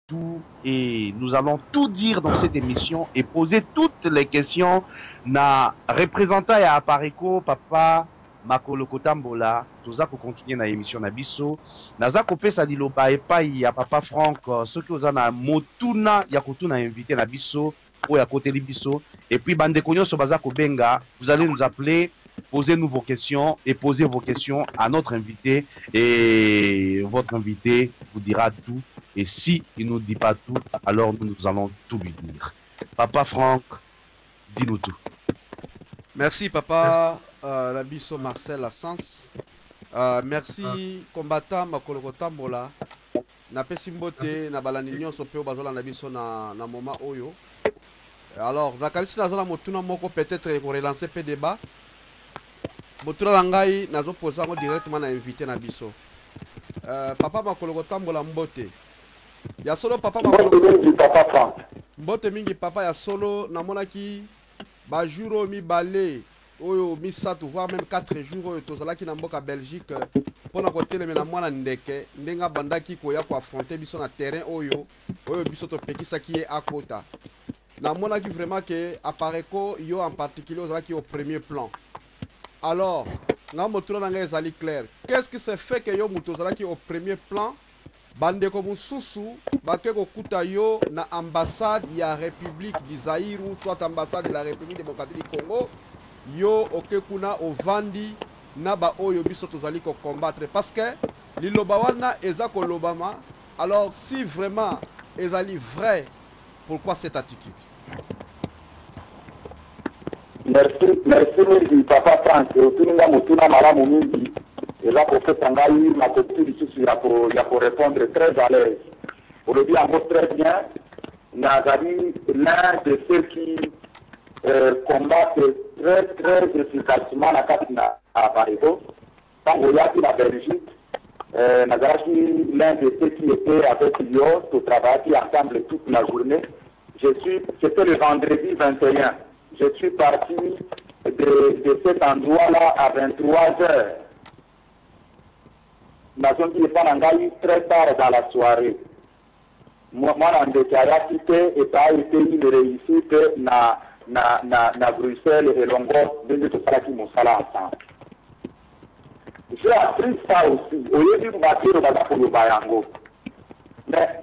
tout et nous allons tout dire dans cette émission et poser toutes les questions na représentant ya Apareco papa Makolo Kotambola toza ko continuer na émission na biso naza kopesa liloba epai ya papa Franck soki oza na motuna ya kotuna invité na biso ou ya koteli biso et puis bandeko nyonso baza kobenga vous allez nous appeler. Posez-nous vos questions et posez vos questions à notre invité et votre invité vous dira tout et si il ne nous dit pas tout, alors nous allons tout lui dire. Papa Franck, dis-nous tout. Merci papa Labiso Marcel Assens. Merci combattant Makolo Kotambola. Na pesi mbote na balani nyonso pe bazola na biso na moment oyo. Alors, na kalisi na zona motuna moko peut-être ko relancer pe débat. Motuna langai nazo poser ngo directement na invité na biso. Papa Makolo Kotambola mbote. Ya solo papa Makolo papa Franck. Mbote mingi papa ya solo namonaki ba jour mi balé oyo mi satu voire même 4 jours oyo tozalaki na mboka Belgique pona ko telemena mwana ndeke ndenga bandaki ko ya ko affronter biso na terrain oyo biso to pekisaki ye akota. Namonaki vraiment que Apareco yo en particulier ozalaki au premier plan. Alors, nga motuna nanga ezali clair. Qu'est-ce qui se fait que yo mutozalaki au premier plan? Bandeko mususu bake kokuta yo na ambassade ya République du Zaïre ou soit ambassade de la République démocratique du Congo yo okekuna ovandi na ba oyo biso tozali ko combattre parce que liloba wana eza ko lobama. Alors si vraiment ezali vrai, pourquoi cette attitude? Merci papa Franck. Otuninga motuna malamu mingi. Et là, pour faire tangaï, ma copine ici, il y a pour répondre très à l'aise. On le dit encore très bien, Nazari, l'un de ceux qui combattent très efficacement la carte à Paris-Côte. Quand on y a la Belgique, Nazari, l'un de ceux qui était avec Lyon, au travail, qui ensemble toute la journée. C'était le vendredi 21. Je suis parti de cet endroit-là à 23h. Nous avons dit très tard dans la soirée. Moi, on déclaré que ça a été une réussite na Bruxelles et Longos, de tout ça qui m'ont salé ensemble. J'ai appris ça aussi. Au lieu de bâtir le bazar pour le Bayango. Mais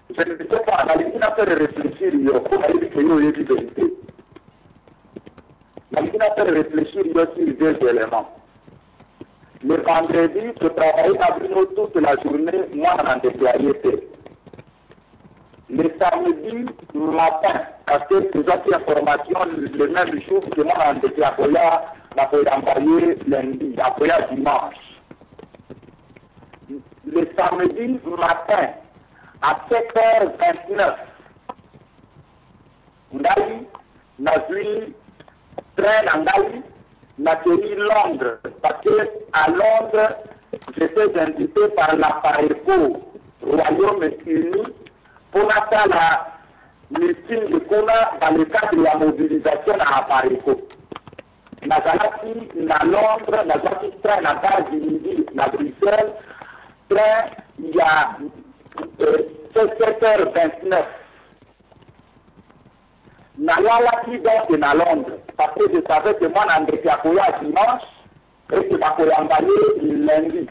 je ne sais pas, on a fait réfléchir, on a dit que nous avons dit vérité. On a fait réfléchir sur deux éléments. Le vendredi, je travaillais à Bruno toute la journée, moi en déclaré. Le samedi matin, parce que j'ai cette information le même jour que moi en déclaré, on a envoyé lundi, après dimanche. Le samedi matin, à 7h29, on a vu train en Nathalie Londres, parce qu'à Londres, j'étais invité par l'Apareco, Royaume-Uni, pour faire la meeting de Kona dans le cadre de la mobilisation à Apareco. Nazalaki, na Londres, Nazalaki, train à base du midi, à Bruxelles, train, il y a 7h29. Nalalaki donc à Londres, parce que je savais que moi, on était à dimanche, et que je vais envoyer lundi.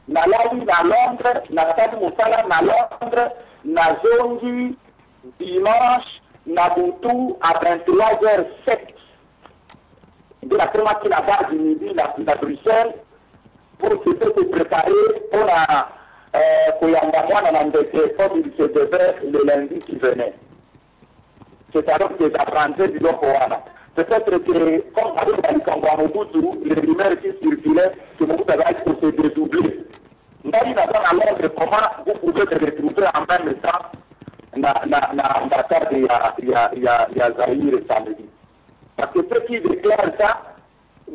Nalali à Londres, Nathalie Moussala à Londres, Nazongi, dimanche, Nabutu à 23h07. De la première qui la base du midi, la Bruxelles, pour se préparer pour la Koyamba, comme il se devait le lundi qui venait. C'est alors que j'apprendais du Lokowana. Peut-être que, comme avec les rumeurs qui circulaient, que Mobutu avait pour se dédoubler. Nous avons à Londres comment vous pouvez se retrouver en même temps dans l'ambassade de Zaïre samedi. Parce que ceux qui déclarent ça, je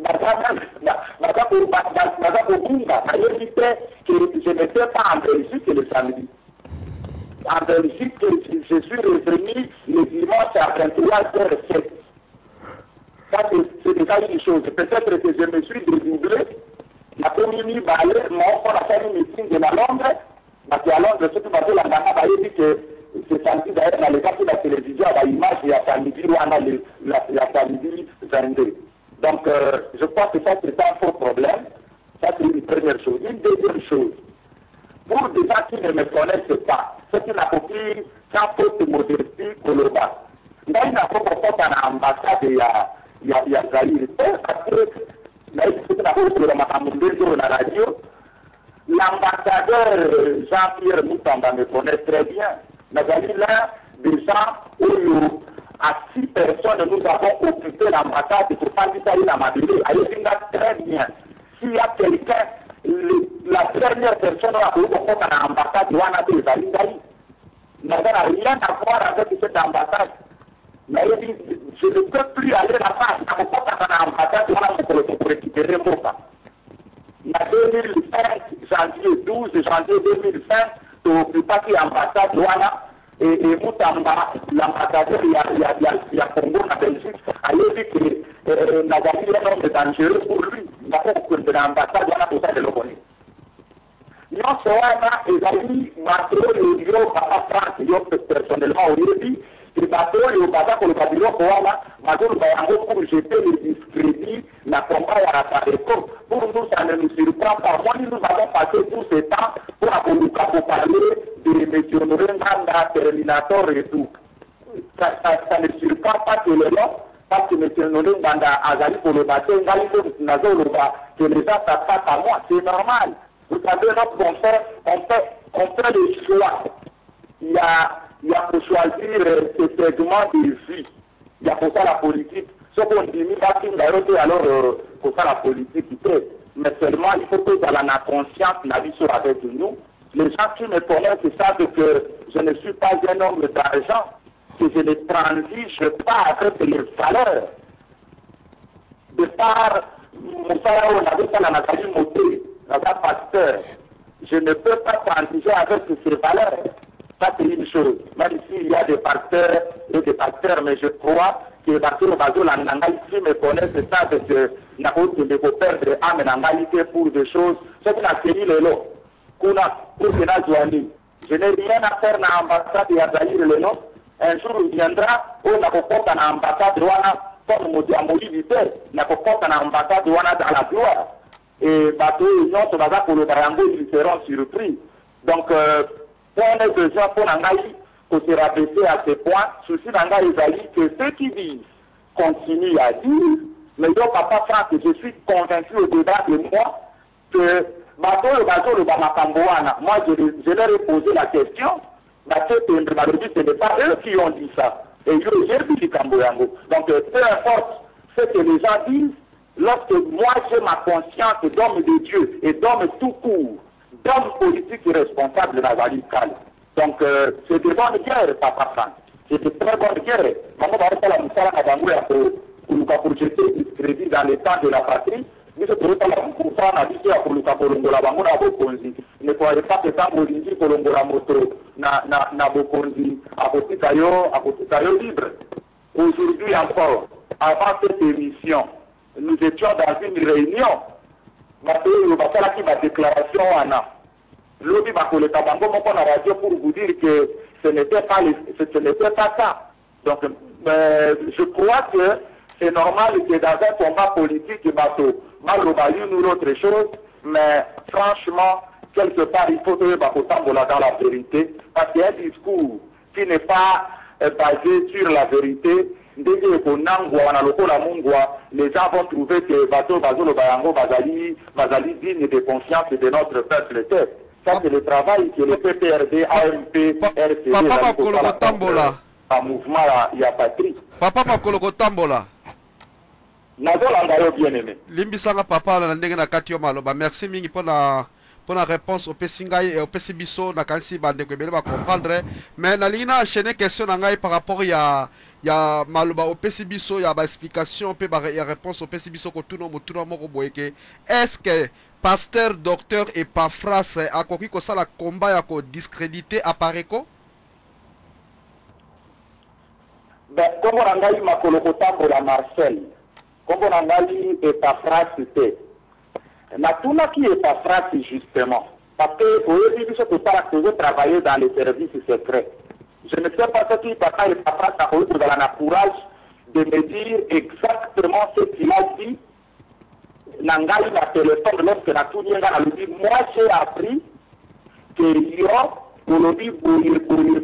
n'étais pas en Belgique le samedi. En Belgique, je suis revenu le dimanche à 23h07. Ça, c'est déjà une chose. Peut-être que je me suis dédoublé. La commune balai, mon on a fait une meeting de la Londres, parce qu'à Londres, ce qui m'a fait la nana, il dit que c'est samedi d'ailleurs dans les cas de la télévision, à l'image, il y a samedi, il y a samedi 22. Donc, je crois que ça, c'est un faux problème. Ça, c'est une première chose. Une deuxième chose, pour des gens qui ne me connaissent pas, c'est une copie sans faute modestie pour le bas. Il y a une approche à l'ambassade, il y a Zahir. Parce que, c'est une approche de la radio. L'ambassadeur Jean-Pierre Moutamba me connaît très bien. Mais là, des gens où à 6 personnes, nous avons occupé l'ambassade pour faire ça à Madrid. Elle très bien. S'il y a quelqu'un, la dernière personne a voulu qu'on à l'ambassade, il y a des Zahir. Mais ça n'a rien à voir avec cette ambassade. Mais il dit, je ne peux plus aller là-bas. Je ne peux pas aller à l'ambassade pour récupérer mon pas. En 2005, janvier 12, janvier 2005, tu occupes l'ambassade voilà, et Moutamba, l'ambassadeur, il y a Congo, la Belgique, a dit que Nagali est un homme dangereux pour lui. Il n'a pas occupé l'ambassade voilà, pour ça de le connaître. Nous sommes les bateaux, les lieux, papa France, personnellement, au début, les bateaux, les bateaux pour le pavillon, pour jeter les discrédits, la combat à la Pareco. Pour nous, ça ne nous surprend pas. Moi, nous avons passé tout ce temps pour parler de M. Norenga, Terminator et tout. Ça ne surprend pas que les gens, parce que M. Norenga a gagné pour le bateau, que les gens s'attaquent à moi. C'est normal. Vous savez, lorsqu'on fait des choix, il y a pour choisir ce segment de vie. Il y a pour ça la politique. Ce qu'on dit, alors pour ça la politique, mais seulement il faut que dans la conscience, la vie soit avec nous. Les gens qui me connaissent savent que je ne suis pas un homme d'argent, que je ne transige pas avec les valeurs. De par mon salaire, on avait ça la Nathalie Moté, pasteur. Je ne peux pas transiger avec ces valeurs. Ça, c'est une chose. Même s'il y a des pasteurs et des pasteurs, mais je crois que Bateau Bazo, la Nangaï, qui me connaissent, ça, c'est que n'a pas de perdre âme Nangaï pour des choses. Ce qui a fini le lot. Pour je n'ai rien à faire dans l'ambassade de Yazaïr le nom. Un jour, il viendra, on a pas dans l'ambassade de Wana, comme Modiamoli disait, n'a pas dans l'ambassade de Wana dans la gloire. Et Bateau, non, ce bazar pour le Barango, ils seront surpris. Donc, on a besoin pour Nangaï, pour se rabaisser à ce point, souci Nangaï Zali, que ceux qui disent continuent à dire, mais yo, papa Franck, je suis convaincu au-delà de moi que Bateau, le Bamakamboana, moi, je leur ai posé la question, ce n'est pas eux qui ont dit ça. Et j'ai vu du Kamboyango. Donc, peu importe ce que les gens disent, lorsque moi j'ai ma conscience d'homme de Dieu et d'homme tout court, d'homme politique et responsable de la Vallée Kali. Donc, c'est de bonnes guerres, papa Franck. C'est de très bonnes guerres. Maman va faire la moussala à Bangouya pour jeter du crédit dans les temps de la patrie. Mais je peux pas la moussala à Bishia pour le Kakolongola Bangoula Bokonzi. Ne croyez pas que tant Molingi Kolongola Moto na Bokonzi à Potitayo libre. Aujourd'hui encore, avant cette émission, nous étions dans une réunion. Mathieu Bakala qui m'a déclaration Anna. L'Obi Bakole Kabango mon radio pour vous dire que ce n'était pas ça. Donc, je crois que c'est normal que dans un combat politique, bateau, malheureusement ou autre chose, mais franchement, quelque part, il faut que Bakotambola dans la vérité, parce qu'il y a un discours qui n'est pas basé sur la vérité. Les gens vont trouver que Bateau le Bayango Bazali digne de conscience de notre peuple. Ça, c'est le travail que le PPRD, AMP, RCD, en mouvement, il y a patrie. Papa Makoloko Tambola. Bien aimé. Limbisanga papa la ndenge na kati yo maloba. Merci mingi pour la réponse au Pessingai et au Pessibiso na kansi bande ko bele ba comprendre. Mais na lina enchaîner question na ngai par rapport ya maloba au Pessibiso ya ba explication pe ba ya réponse au Pessibiso ko tuno moko boyeke. Est-ce que pasteur docteur et pas phrase a koki ko sala combat ya ko discréditer Apareko? Ben comme on a eu makolo ko tambola Marcel. Comme on a eu et pas phrase c'était. Na tuna qui est pas phrase justement. Parce que vous travailler dans les services secrets. Je ne sais pas si papa et papa ça vous donner le courage de me dire exactement ce qu'il a dit. Nangai na téléphone lorsque la tout vient à lui dire, moi j'ai appris que Lyon, pour le dire,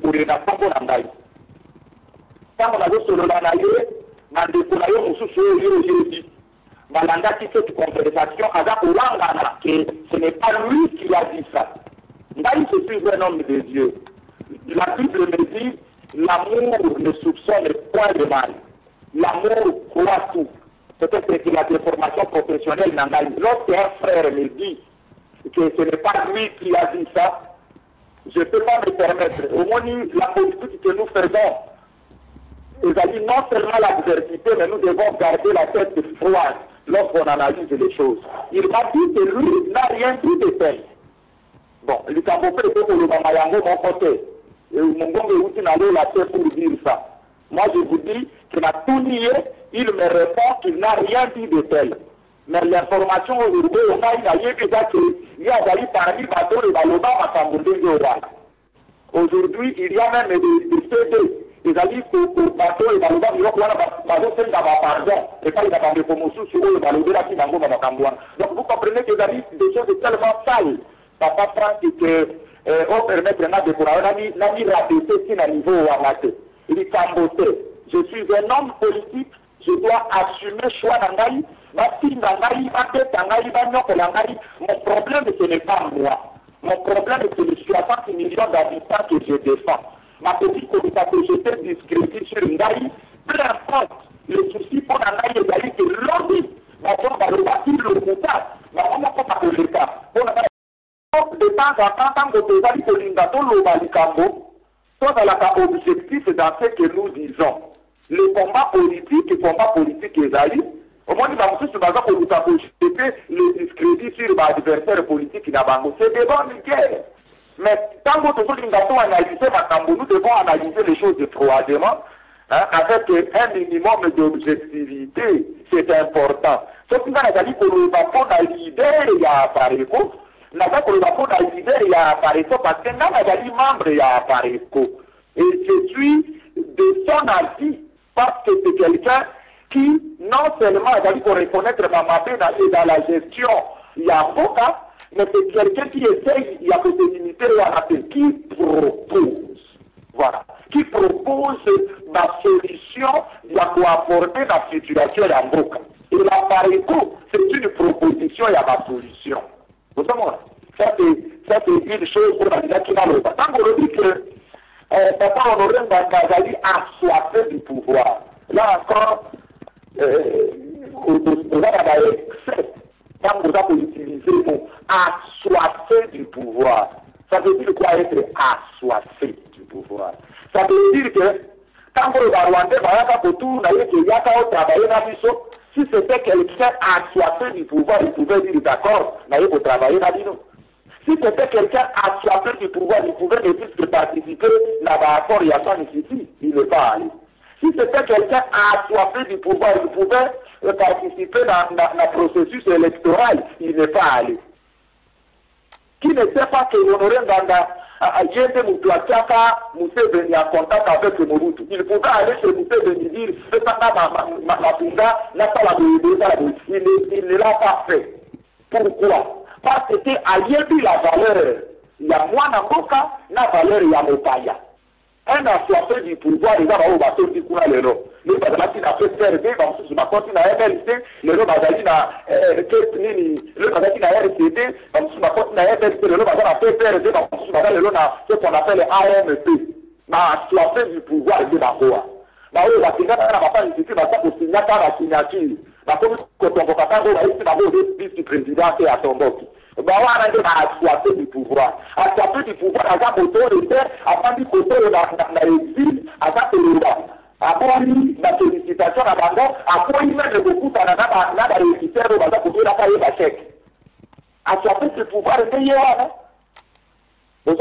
pour les nations Nangai. Quand on a vu sur le Nanaye, Mandekunayo, Moussou, dit, Malanda qui fait une conversation avec Oulangana, que ce n'est pas lui qui a dit ça. Nangai, je suis un homme de Dieu. La Bible me dit, l'amour ne soupçonne point le mal. L'amour croit tout. Peut-être que la déformation professionnelle Nangai. Lorsqu'un frère me dit que ce n'est pas lui qui a dit ça, je ne peux pas me permettre. Au moins, la politique que nous faisons, nous a dit non seulement l'adversité, mais nous devons garder la tête froide lorsqu'on analyse les choses. Il m'a dit que lui n'a rien dit de tel. Bon, le Cambopé est pour le Mamayango, mon côté. Et mon bon est la tête pour dire ça. Moi, je vous dis qu'il a tout nié, il me répond qu'il n'a rien dit de tel. Mais l'information aujourd'hui, on a déjà qu'il y a parmi bateaux et baloba à aujourd'hui, il y a même des CD. Ils ont dit que le bateau et baloba, il y a pardon. Et pas il y a des promotions sur le baloba qui n'en va pas. Donc vous comprenez que des choses tellement sales. Papa Franck, on permet de décourager, n'a mis rabaisser si à niveau amateur. Il est camboté. Je suis un homme politique, je dois assumer choix d'Angaï. Mon problème, ce n'est pas moi. Mon problème, c'est les 60 millions d'habitants que je défends. Ma petite communauté discrédit sur Ngaï, peu importe. Le souci pour Angaï est que l'objet, le bâti, le contact, de temps en temps, quand vous avez dit que l'Ingato, le Balicambo, tout à l'objectif dans ce que nous disons. Le combat politique, Esaïe, au moins, il va vous dire le discrédit sur l'adversaire politique qui n'a pas. C'est des bonnes guerres. Mais tant que nous devons analyser nous devons analyser les choses froidement, avec un minimum d'objectivité. C'est important. Sauf que nous avons dit que nous avons l'idée, il y a appareil. Nous avons l'idée, il y a appareil parce que nous avons dit membre, il y a appareil. Et je suis de son avis parce que c'est quelqu'un qui, non seulement a dit pour reconnaître ma mapé dans la gestion, il y a un cas, mais c'est quelqu'un qui essaye, il y a des unités qui propose. Voilà. Qui propose la solution pour apporter la situation à Mboka. Et l'appareil c'est une proposition et la solution. Vous savez, ça c'est une chose pour la vie qui n'a pas. Tant qu'on dit que Papa Honoré Mbangazali a soifé du pouvoir. Là encore, on a excès. Quand vous avez utilisé le mot assoiffé du pouvoir, ça veut dire quoi être assoiffé du pouvoir? Ça veut dire que quand vous Rwandais, si c'était quelqu'un assoiffé du pouvoir, il pouvait dire d'accord, mais pour travailler dans nous. Si c'était quelqu'un assoiffé du pouvoir, il pouvait ne plus que participer dans l'accord, il y a pas ici, il n'est pas allé. Si c'était quelqu'un assoiffé du pouvoir, il pouvait participer dans le processus électoral, il n'est pas allé. Qui ne sait pas que Honoré Mbanda Yende Moutouatiaka Mousseveni en contact avec Mobutu. Il pouvait aller chez Mousseveni dire il ne l'a pas fait. Pourquoi? Parce que Ayebi la valeur, il y a moi Namboka, la valeur il y a Mopaya. Un assoiffé du pouvoir, il va au bateau du courant le ro. Le Bazalaki n'a fait faire des dans ce matin à MLC, le ro Bazalaki n'a le Bazalaki n'a RCD, dans ce matin à MLC, le ro Bazalaki n'a fait faire des dans ce matin le ro n'a ce qu'on appelle AMP. Ma assoiffé du pouvoir de la Roa. Ma Roa, la Kenya n'a pas nécessité, ma ça pour signer la signature. Ma comme quand on va pas voir ici, ma Roa vice-président et à Tomboki. Assoiffé du pouvoir. Assoiffé du pouvoir, à la moto, avant du côté de l'exil, à la Télé. Après, la sollicitation à Bango, après, il met beaucoup à la réussite, au Bango, pour la payer la chèque. Assoiffé du pouvoir, c'est hier. Il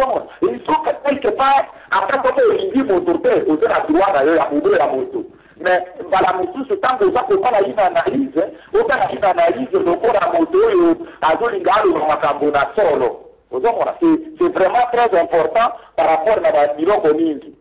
faut que quelque part, après, quand on dit mon tournée, on a la droit d'ailleurs à ouvrir la moto. Mais voilà, c'est tant que ça peut pas une analyse, aucun analyse de quoi la moto et à Zolinga ou à Macambona solo. C'est vraiment très important par rapport à la biloko mingi.